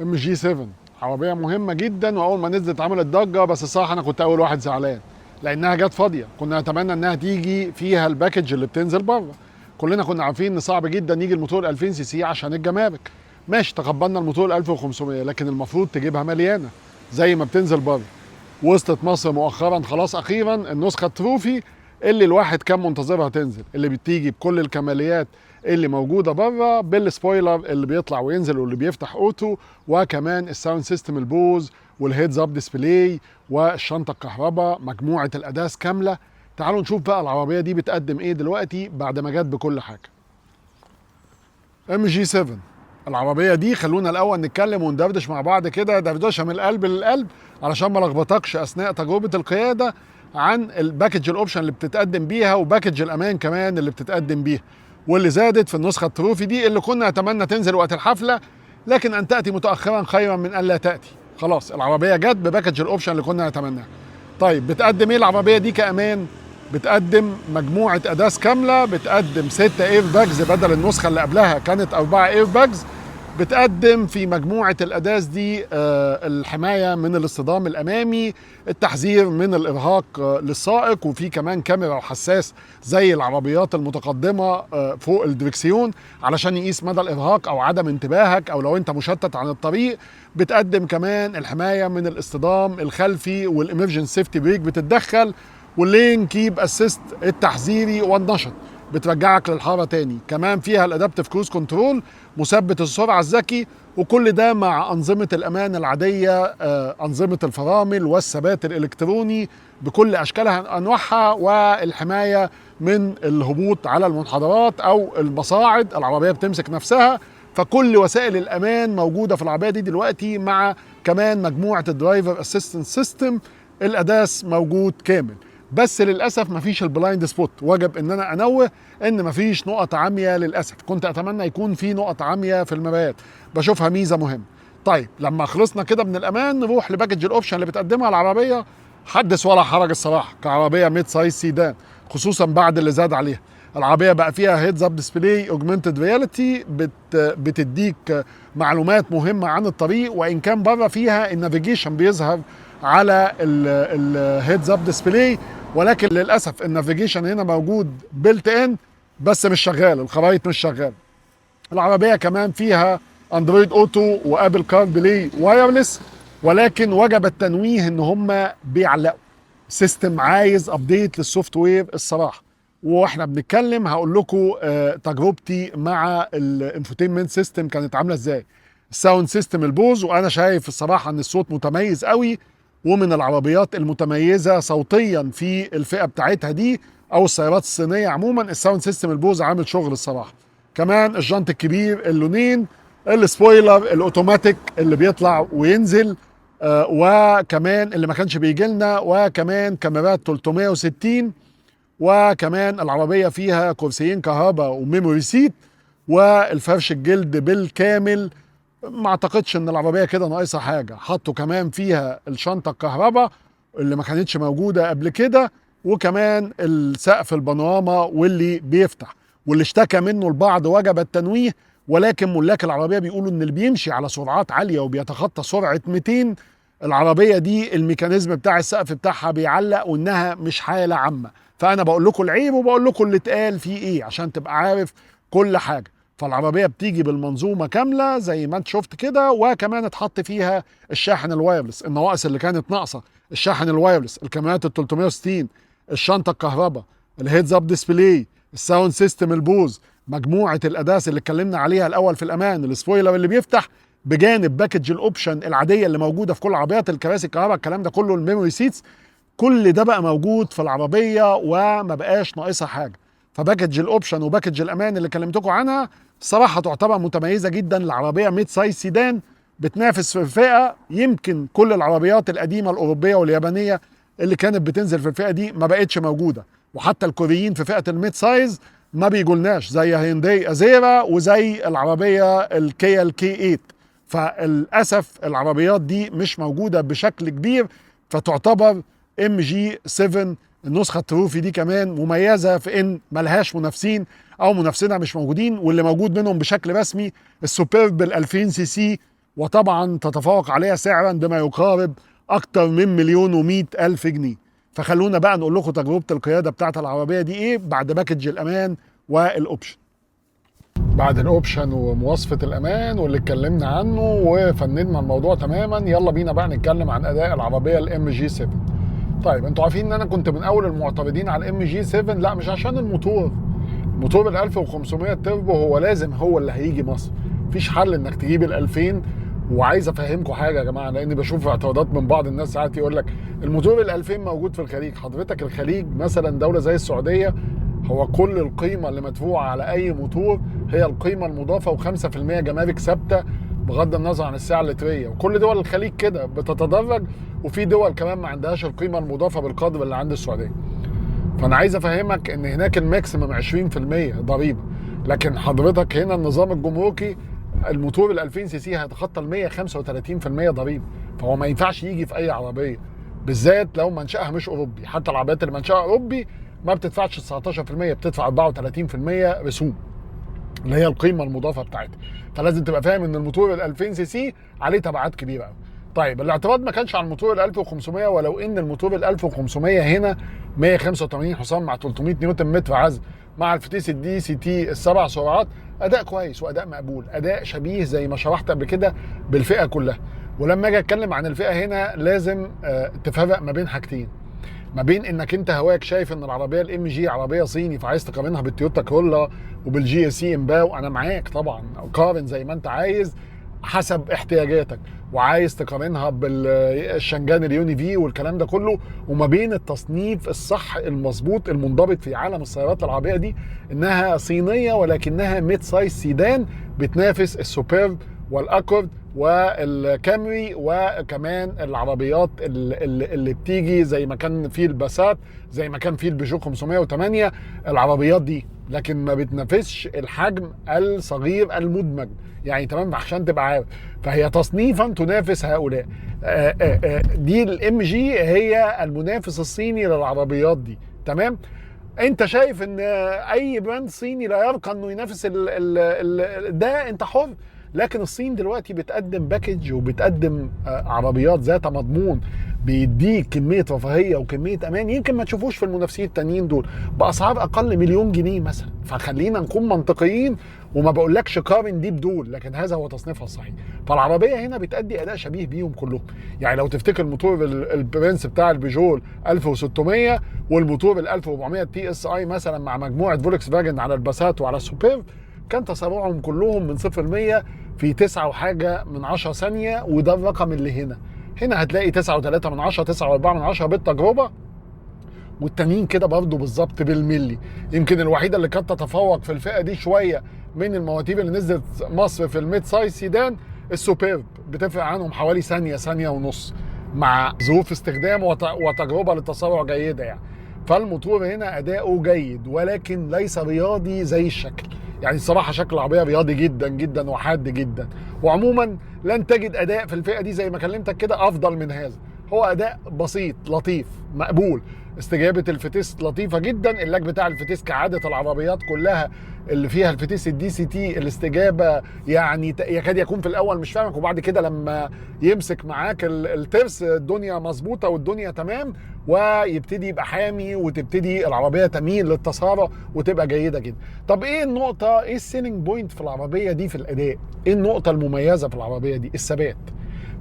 ام جي 7 عربيه مهمه جدا، واول ما نزلت عملت ضجه، بس الصراحه انا كنت اول واحد زعلان لانها جت فاضيه. كنا نتمنى انها تيجي فيها الباكج اللي بتنزل بره. كلنا كنا عارفين ان صعب جدا يجي الموتور 2000 سي سي عشان الجمارك. ماشي، تقبلنا الموتور 1500، لكن المفروض تجيبها مليانه زي ما بتنزل بره. وصلت مصر مؤخرا خلاص اخيرا النسخه التروفي اللي الواحد كان منتظرها تنزل، اللي بتيجي بكل الكماليات اللي موجوده بره، بالسبويلر اللي بيطلع وينزل واللي بيفتح اوتو، وكمان الساوند سيستم البوز والهيدز اب ديسبلاي والشنطه الكهرباء، مجموعه الاداس كامله. تعالوا نشوف بقى العربيه دي بتقدم ايه دلوقتي بعد ما جت بكل حاجه. ام جي 7 العربيه دي، خلونا الاول نتكلم وندردش مع بعض كده دردشه من القلب للقلب علشان ما لخبطكش اثناء تجربه القياده عن الباكج الاوبشن اللي بتتقدم بيها، وباكج الامان كمان اللي بتتقدم بيها، واللي زادت في النسخه التروفي دي اللي كنا نتمنى تنزل وقت الحفله، لكن ان تاتي متاخرا خيرا من ان لا تاتي. خلاص العربيه جت بباكج الاوبشن اللي كنا نتمناه. طيب بتقدم ايه العربيه دي كامان؟ بتقدم مجموعه اداس كامله، بتقدم 6 اير باجز بدل النسخه اللي قبلها كانت 4 اير باجز. بتقدم في مجموعة الأداس دي الحماية من الاصطدام الأمامي، التحذير من الإرهاق للسائق، وفي كمان كاميرا وحساس زي العربيات المتقدمة فوق الدركسيون علشان يقيس مدى الإرهاق أو عدم انتباهك أو لو أنت مشتت عن الطريق. بتقدم كمان الحماية من الاصطدام الخلفي، والإمرجنسي سيفتي بريك بتتدخل، واللين كيب اسيست التحذيري والنشط بترجعك للحاره تاني. كمان فيها الادابتيف كروز كنترول مثبت السرعه الذكي، وكل ده مع انظمه الامان العاديه، انظمه الفرامل والثبات الالكتروني بكل اشكالها انواعها، والحمايه من الهبوط على المنحدرات او المصاعد. العربيه بتمسك نفسها، فكل وسائل الامان موجوده في العربيه دي دلوقتي، مع كمان مجموعه الدرايفر اسيستنت سيستم. الاداس موجود كامل، بس للاسف مفيش البلايند سبوت. وجب ان انا انوه ان مفيش نقط عاميه للاسف، كنت اتمنى يكون في نقط عاميه في المرايات، بشوفها ميزه مهمه. طيب لما خلصنا كده من الامان، نروح لباكج الاوبشن اللي بتقدمها العربيه. حدث ولا حرج الصراحه، كعربيه ميد سايز سيدان، خصوصا بعد اللي زاد عليها. العربيه بقى فيها هيدز اب ديسبلاي اوجمانتد رياليتي، بتديك معلومات مهمه عن الطريق، وان كان بره فيها النافيجيشن بيظهر على الهيدز اب ديسبلاي، ولكن للاسف النافيجيشن هنا موجود بيلت ان بس مش شغال، الخرائط مش شغاله. العربيه كمان فيها اندرويد اوتو وابل كار بلاي وايرلس، ولكن وجب التنويه ان هم بيعلقوا سيستم عايز ابديت للسوفت وير الصراحه. واحنا بنتكلم هقول لكم تجربتي مع الانفوتينمنت سيستم كانت عامله ازاي. الساوند سيستم البوز، وانا شايف الصراحه ان الصوت متميز قوي، ومن العربيات المتميزه صوتيا في الفئه بتاعتها دي او السيارات الصينيه عموما. الساوند سيستم البوز عامل شغل الصراحه. كمان الجنط الكبير، اللونين، السبويلر الاوتوماتيك اللي بيطلع وينزل، وكمان اللي ما كانش بيجي لنا، وكمان كاميرات 360، وكمان العربيه فيها كرسيين كهرباء وميموري سيت، والفرش الجلد بالكامل. ما اعتقدش ان العربيه كده ناقصها حاجه. حطوا كمان فيها الشنطه الكهرباء اللي ما كانتش موجوده قبل كده، وكمان السقف البانوراما واللي بيفتح، واللي اشتكى منه البعض وجب التنويه. ولكن ملاك العربيه بيقولوا ان اللي بيمشي على سرعات عاليه وبيتخطى سرعه 200، العربيه دي الميكانيزم بتاع السقف بتاعها بيعلق، وانها مش حاله عامه. فانا بقول لكم العيب وبقول لكم اللي اتقال فيه ايه عشان تبقى عارف كل حاجه. فالعربيه بتيجي بالمنظومه كامله زي ما انت شفت كده، وكمان اتحط فيها الشاحن الوايرلس. النواقص اللي كانت ناقصه الشاحن الوايرلس، الكاميرات ال 360، الشنطه الكهرباء، الهيدز اب ديسبلاي، الساوند سيستم البوز، مجموعه الاداس اللي اتكلمنا عليها الاول في الامان، السبويلر اللي بيفتح، بجانب باكج الاوبشن العاديه اللي موجوده في كل عربيات الكراسي الكهرباء، الكلام ده كله، الميموري سيتس، كل ده بقى موجود في العربيه وما بقاش ناقصها حاجه. فباكج الاوبشن وباكج الامان اللي كلمتكم عنها الصراحه تعتبر متميزه جدا. العربيه ميد سايز سيدان بتنافس في الفئه، يمكن كل العربيات القديمه الاوروبيه واليابانيه اللي كانت بتنزل في الفئه دي ما بقتش موجوده، وحتى الكوريين في فئه الميد سايز ما بيجولناش، زي هيونداي ازيرا وزي العربيه الكيا الكي 8. فللاسف العربيات دي مش موجوده بشكل كبير، فتعتبر ام جي 7 النسخه التروفي دي كمان مميزه في ان ملهاش منافسين او منافسينها مش موجودين، واللي موجود منهم بشكل رسمي السوبرب ال 2000 سي سي وطبعا تتفوق عليها سعرا بما يقارب اكتر من 1,100,000 جنيه. فخلونا بقى نقول لكم تجربه القياده بتاعت العربيه دي ايه بعد باكج الامان والاوبشن. بعد الاوبشن ومواصفه الامان واللي اتكلمنا عنه وفندنا الموضوع تماما، يلا بينا بقى نتكلم عن اداء العربيه الام جي 7. طيب انتوا عارفين ان انا كنت من اول المعترضين على الام جي 7، لا مش عشان الموتور ال 1500 تربو هو لازم هو اللي هيجي مصر، مفيش حل انك تجيب ال 2000. وعايز افهمكم حاجه يا جماعه، لان بشوف اعتراضات من بعض الناس ساعات يقول لك الموتور ال 2000 موجود في الخليج. حضرتك الخليج مثلا دوله زي السعوديه، هو كل القيمه اللي مدفوعه على اي موتور هي القيمه المضافه و5% جمارك ثابته بغض النظر عن السعه اللتريه، وكل دول الخليج كده بتتدرج، وفي دول كمان ما عندهاش القيمه المضافه بالقدر اللي عند السعوديه. فانا عايز افهمك ان هناك الماكسيمم 20% ضريبه، لكن حضرتك هنا النظام الجمركي الموتور ال 2000 سي سي هيتخطى ال 135% ضريبه، فهو ما ينفعش يجي في اي عربيه، بالذات لو منشأها مش اوروبي. حتى العربيات اللي منشأها اوروبي ما بتدفعش 19%، بتدفع 34% رسوم اللي هي القيمه المضافه بتاعتها. فلازم تبقى فاهم ان الموتور ال 2000 سي سي عليه تبعات كبيره قوي. طيب الاعتراض ما كانش على الموتور ال 1500، ولو ان الموتور ال 1500 هنا 185 حصان مع 300 نيوتن متر عزم مع الفتيس الدي سي تي السبع سرعات، اداء كويس واداء مقبول، اداء شبيه زي ما شرحت قبل كده بالفئه كلها. ولما اجي اتكلم عن الفئه هنا لازم تفرق ما بين حاجتين، ما بين انك انت هواك شايف ان العربيه الام جي عربيه صيني فعايز تقارنها بالتويوتا كرولا وبالجي اس سي امباو، انا معاك طبعا، قارن زي ما انت عايز حسب احتياجاتك، وعايز تقارنها بالشنجان اليوني في والكلام ده كله، وما بين التصنيف الصح المظبوط المنضبط في عالم السيارات العربيه دي انها صينيه ولكنها ميد سايز سيدان بتنافس السوبيرب والاكورد والكامري، وكمان العربيات اللي بتيجي زي ما كان في الباسات، زي ما كان في البيجو 508 العربيات دي، لكن ما بتنافسش الحجم الصغير المدمج يعني. تمام، عشان تبقى عارف، فهي تصنيفا تنافس هؤلاء. دي الام جي هي المنافس الصيني للعربيات دي. تمام، انت شايف ان اي براند صيني لا يرقى انه ينافس ده، انت حر. لكن الصين دلوقتي بتقدم باكج وبتقدم عربيات ذات مضمون بيديك كميه رفاهيه وكميه امان يمكن ما تشوفوش في المنافسين التانيين دول باسعار اقل مليون جنيه مثلا. فخلينا نكون منطقيين، وما بقولكش قارن دي بدول، لكن هذا هو تصنيفها الصحيح. فالعربيه هنا بتأدي اداء شبيه بيهم كلهم. يعني لو تفتكر الموتور البرنس بتاع البيجو 1600 والموتور ال 1400 تي اس اي مثلا مع مجموعه فولكس فاجن على الباسات وعلى السوبيرب، كان تسارعهم كلهم من 0 ل 100 في 9 وحاجه من 10 ثانيه، وده الرقم اللي هنا هتلاقي 9.3 من 10 9.4 من 10 بالتجربه، والتانيين كده برضه بالظبط بالملي. يمكن الوحيده اللي كانت تتفوق في الفئه دي شويه من المواتير اللي نزلت مصر في الميد سايز سيدان السوبيرب، بتفرق عنهم حوالي ثانيه ونص مع ظروف استخدام وتجربه للتسارع جيده يعني. فالموتور هنا اداؤه جيد ولكن ليس رياضي زي الشكل. يعني الصراحه شكل العربيه رياضي جدا جدا وحاد جدا، وعموما لن تجد اداء في الفئه دي زي ما كلمتك كده افضل من هذا. هو اداء بسيط لطيف مقبول، استجابه الفتيس لطيفه جدا، اللاج بتاع الفتيس كعاده العربيات كلها اللي فيها الفتيس الدي سي تي الاستجابه يعني يكاد يكون في الاول مش فاهمك، وبعد كده لما يمسك معاك الترس الدنيا مظبوطه والدنيا تمام، ويبتدي يبقى حامي وتبتدي العربيه تميل للتسارع وتبقى جيده جدا. طب ايه النقطه، ايه السيلينج بوينت في العربيه دي في الاداء؟ ايه النقطه المميزه في العربيه دي؟ الثبات.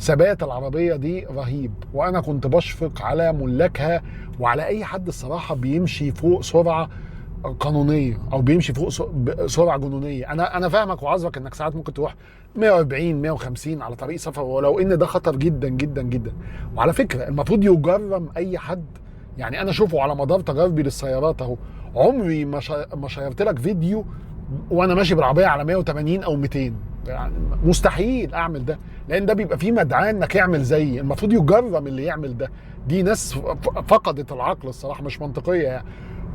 ثبات العربيه دي رهيب، وانا كنت بشفق على ملاكها وعلى اي حد الصراحه بيمشي فوق سرعه قانونيه او بيمشي فوق سرعه جنونيه. انا فاهمك وعذرك انك ساعات ممكن تروح 140 150 على طريق سفر، ولو ان ده خطر جدا جدا جدا. وعلى فكره المفروض يجرم اي حد، يعني انا اشوفه على مدار تجاربي للسيارات اهو، عمري ما شيرت لك فيديو وانا ماشي بالعربيه على 180 او 200، يعني مستحيل اعمل ده، لان ده بيبقى فيه مدعاه انك يعمل زيي. المفروض يجرم اللي يعمل ده. دي ناس فقدت العقل الصراحه، مش منطقيه يعني.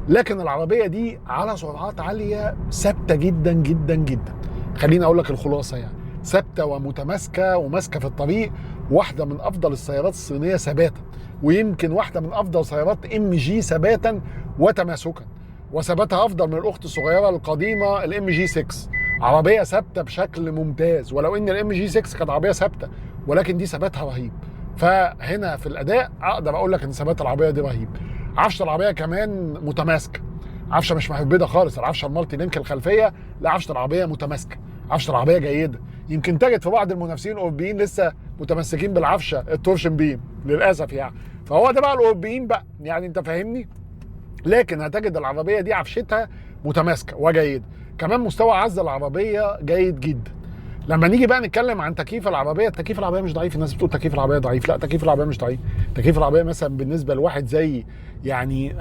لكن العربيه دي على سرعات عاليه ثابته جدا جدا جدا. خليني اقول لك الخلاصه، يعني ثابته ومتماسكه وماسكه في الطريق، واحده من افضل السيارات الصينيه ثباتا، ويمكن واحده من افضل سيارات ام جي ثباتا وتماسكا، وثباتها افضل من الاخت الصغيره القديمه الام جي 6، عربيه ثابته بشكل ممتاز، ولو ان الام جي 6 كانت عربيه ثابته ولكن دي ثباتها رهيب. فهنا في الاداء اقدر اقول لك ان ثبات العربيه دي رهيب. عفشه العربيه كمان متماسكه، عفشه مش مهبده خالص، العفشه المالتي لينك الخلفيه، لا عفشه العربيه متماسكه، عفشه العربيه جيده. يمكن تجد في بعض المنافسين الاوروبيين لسه متمسكين بالعفشه التورشن بيم للاسف يعني، فهو ده بقى الاوروبيين بقى، يعني انت فاهمني. لكن هتجد العربيه دي عفشتها متماسكه وجيده. كمان مستوى عزل العربيه جيد جدا. لما نيجي بقى نتكلم عن تكييف العربيه، التكييف العربيه مش ضعيف. الناس بتقول تكييف العربيه ضعيف، لا تكييف العربيه مش ضعيف. تكييف العربيه مثلا بالنسبه لواحد زي يعني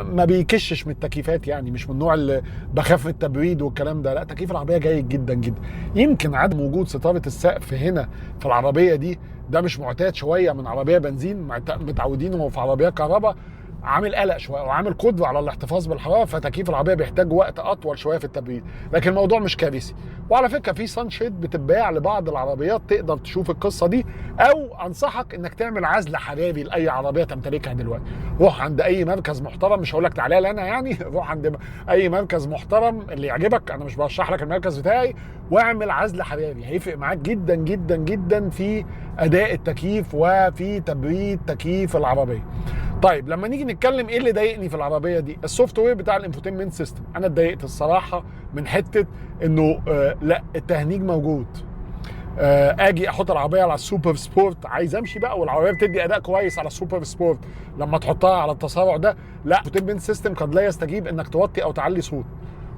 ما بيكشش من التكييفات، يعني مش من النوع اللي بخاف من التبريد والكلام ده، لا تكييف العربيه جيد جدا جدا. يمكن عدم وجود ستاره السقف هنا في العربيه دي ده مش معتاد شويه من عربيه بنزين، متعودين في عربيات كهرباء، عامل قلق شويه وعامل قدره على الاحتفاظ بالحراره، فتكييف العربيه بيحتاج وقت اطول شويه في التبريد، لكن الموضوع مش كارثي. وعلى فكره في سان شيد بتتباع لبعض العربيات تقدر تشوف القصه دي، او انصحك انك تعمل عزل حراري لاي عربيه تمتلكها دلوقتي. روح عند اي مركز محترم، مش هقول لك تعالى لي انا يعني روح عند اي مركز محترم اللي يعجبك، انا مش برشح لك المركز بتاعي، واعمل عزل حراري، هيفرق معاك جدا جدا جدا في اداء التكييف وفي تبريد تكييف العربيه. طيب لما نيجي نتكلم ايه اللي ضايقني في العربيه دي، السوفت وير بتاع الانفوتينمنت سيستم. انا اتضايقت الصراحه من حته انه لا التهنيج موجود. اجي احط العربيه على السوبر سبورت، عايز امشي بقى والعربيه بتدي اداء كويس على السوبر سبورت، لما تحطها على التسارع ده لا، الانفوتينمنت سيستم قد لا يستجيب انك توطي او تعلي صوت،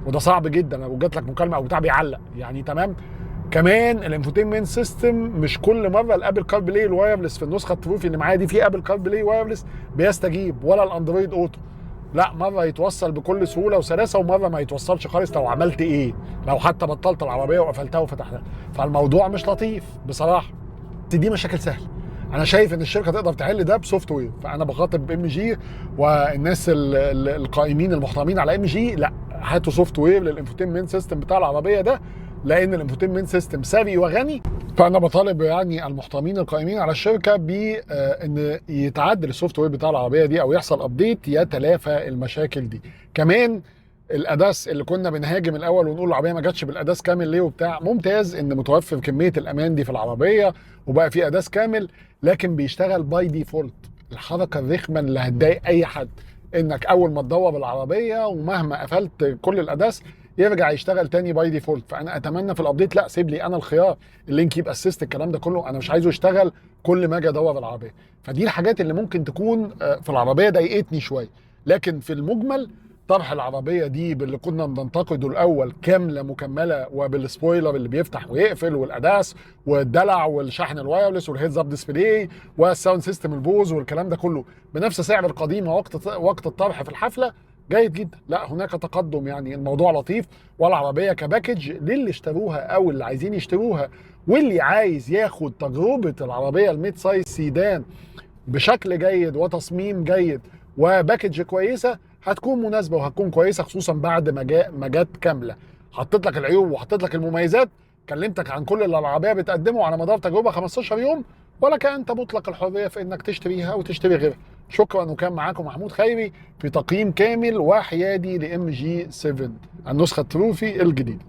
وده صعب جدا. لو جات لك مكالمه او بتاع بيعلق يعني، تمام. كمان الانفوتينمنت سيستم مش كل مره الابل كار بلاي الوايرلس في النسخه التروفي اللي معايا دي في ابل كار بلاي وايرلس بيستجيب، ولا الاندرويد اوتو، لا مره يتوصل بكل سهوله وسلاسه ومره ما يتوصلش خالص لو عملت ايه، لو حتى بطلت العربيه وقفلتها وفتحتها. فالموضوع مش لطيف بصراحه، دي مشاكل سهله. انا شايف ان الشركه تقدر تحل ده بسوفت وير، فانا بخاطب ام جي والناس القائمين المحترمين على ام جي، لا هاتوا سوفت وير للانفوتينمنت سيستم بتاع العربيه ده، لان الانفوتينمنت سيستم ثري وغني. فانا بطالب يعني المحترمين القائمين على الشركه بان يتعدل السوفت وير بتاع العربيه دي او يحصل ابديت يتلافى المشاكل دي. كمان الاداس اللي كنا بنهاجم الاول ونقول العربيه ما جاتش بالاداس كامل ليه وبتاع، ممتاز ان متوفر كميه الامان دي في العربيه وبقى في اداس كامل، لكن بيشتغل باي ديفولت. الحركه الرخمه اللي هتضايق اي حد انك اول ما تدور بالعربيه ومهما قفلت كل الاداس يرجع يشتغل تاني باي ديفولت. فانا اتمنى في الابديت لا سيب لي انا الخيار، اللينك يبقى اسيست، الكلام ده كله انا مش عايزه يشتغل كل ما اجي ادور العربيه. فدي الحاجات اللي ممكن تكون في العربيه ضايقتني شويه، لكن في المجمل طرح العربيه دي باللي كنا بننتقده الاول كامله مكمله، وبالسبويلر اللي بيفتح ويقفل والاداس والدلع والشحن الوايرلس والهيدز اب ديسبلاي والساوند سيستم البوز والكلام ده كله بنفس سعر القديم وقت الطرح في الحفله، جيد جدا. لا هناك تقدم، يعني الموضوع لطيف. والعربيه كباكج للي اشتروها او اللي عايزين يشتروها واللي عايز ياخد تجربه العربيه الميد سايز سيدان بشكل جيد وتصميم جيد وباكج كويسه، هتكون مناسبه وهتكون كويسه، خصوصا بعد ما جت كامله. حطيت لك العيوب وحطيت لك المميزات، كلمتك عن كل اللي العربيه بتقدمه على مدار تجربه 15 يوم، ولك انت مطلق الحريه في انك تشتريها وتشتري غيرها. شكرا، وكان معاكم محمود خيري في تقييم كامل وحيادي لام جي 7 النسخه التروفي الجديده.